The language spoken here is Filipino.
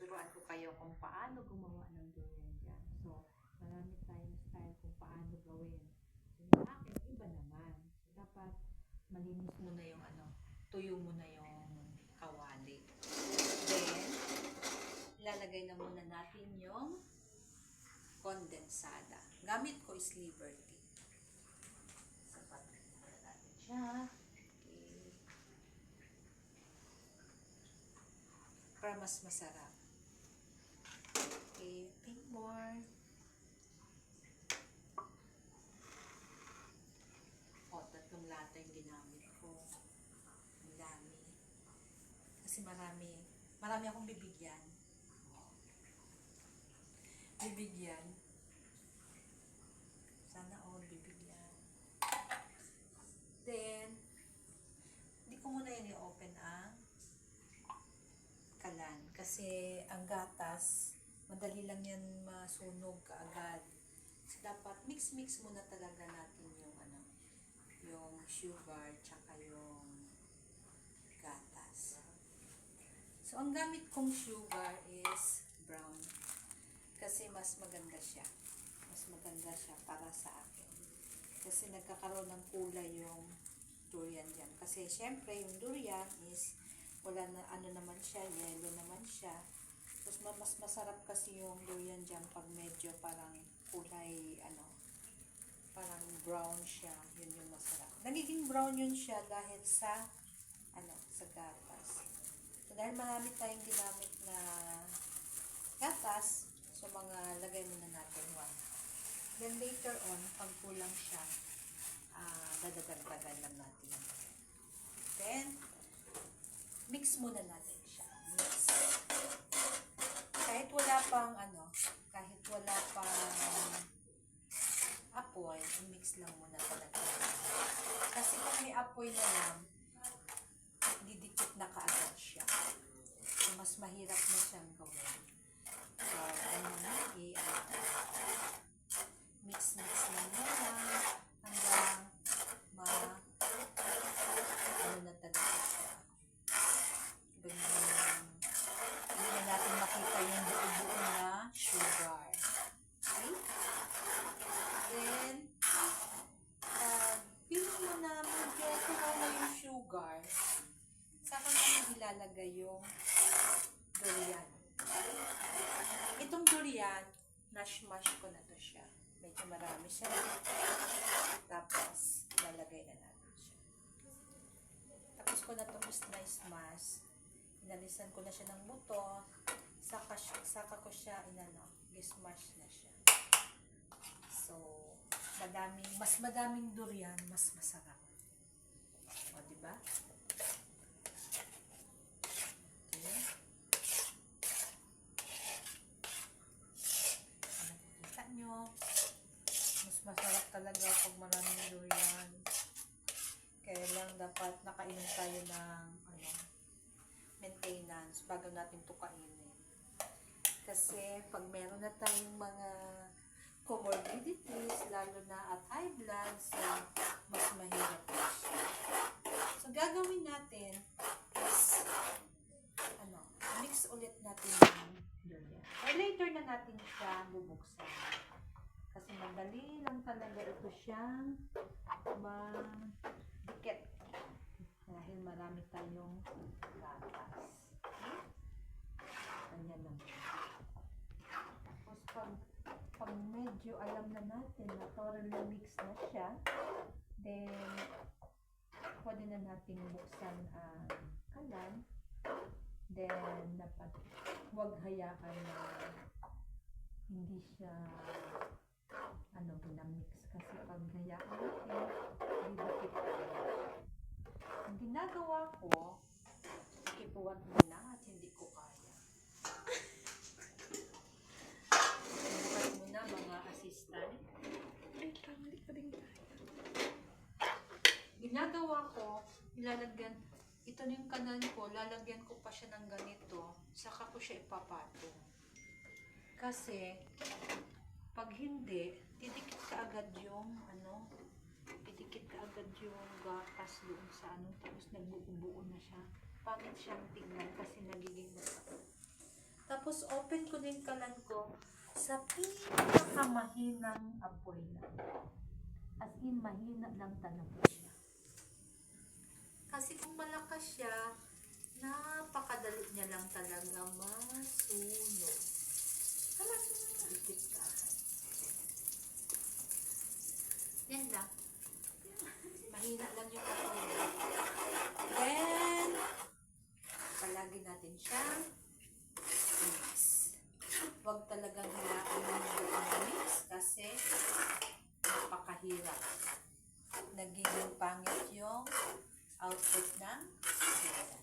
tuturuan ko kayo kung paano gumawa ng durian jam. So, marami tayong style kung paano gawin. So, yung akin, iba naman. So, dapat malinis mo na yung tuyo mo na yung kawali. Then, ilalagay na muna natin yung kondensada. Gamit ko is Liberty. Sapat na natin siya. Okay. Para mas masarap. Okay, think more. O, 3 lata yung ginamit ko. Ang dami. Kasi marami akong bibigyan. Sana all bibigyan. Then, hindi ko muna yun i-open ang kalan. Kasi ang gatas, madali lang yan masunog kaagad. So, dapat mix-mix muna talaga natin yung sugar tsaka yung gatas. So, ang gamit kong sugar is brown. Kasi mas maganda siya. Mas maganda siya para sa akin. Kasi nagkakaroon ng kulay yung durian dyan. Kasi syempre yung durian is wala na naman siya, yellow naman siya. Tapos mas masarap kasi yung durian dyan pag medyo parang kulay parang brown siya. Yun yung masarap. Nagiging brown yun siya dahil sa sa gatas. So dahil marami tayong ginamit na gatas, so mga lagay muna natin 1. Then later on, pag kulang siya, dadagdagan lang natin. Then, mix muna natin siya. Mix. Kahit wala pang apoy, mix lang muna talaga. Kasi kung may apoy na lang, didikit na kaagad siya. So, mas mahirap na siyang gawin. So, mix lang muna hanggang na talaga siya. Ganyan. Hindi na natin makita yung buo-buo na sugar. Okay? Then, feeling mo na medyo tumaw na yung sugar, saka naman ilalagay yung durian. Itong durian, nash-mash ko na to siya. Medyo marami siya. Tapos, lalagay na natin siya. Tapos ko na itong smash. Inalisan ko na siya ng buto. Saka ko siya smash na siya. So, mas madaming durian, mas masarap. O, diba? Okay. Nakikita nyo. Mas masarap talaga pag maraming durian. Kaya lang dapat nakainom tayo ng maintenance bago natin ito kainin. Kasi pag meron na tayong mga comorbidities, lalo na at high blood, so mas mahirap na siya. So gagawin natin is mix ulit natin yung durian. Or later na natin siya bubuksan. Kasi madali lang talaga ito siyang dikit dahil marami tayong gatas. Okay? Ganyan lang. Tapos pag medyo alam na natin na thoroughly mix na siya, then pwede na natin buksan ang kalan. Then dapat huwag hayaan na hindi siya ginamix. Kasi pag hayaan natin, didikit tayo. Ang ginagawa ko, ikipuan muna at hindi ko kaya. Ikipuan muna mga assistant. Hindi ko din kaya. Ginagawa ko, ito na yung kanan ko, lalagyan ko pa siya ng ganito, saka ko siya ipapatong. Kasi, pag hindi, didikit ka agad yung gatas doon sa tapos nagbuo-buo na siya. Pangit siyang tingnan kasi nagiging masakit. Tapos Tapos open ko din kalan ko sa pinakamahinang apoy lang. As in, mahina lang talaga siya. Kasi kung malakas siya, napakadali niya lang talaga masunog. Dikit ka. Yan lang. Mahina lang yung apoy. Then, palagi natin siyang mix. Huwag talagang hilain yung mix kasi napakahirap. Nagiging pangit yung output ng adobo.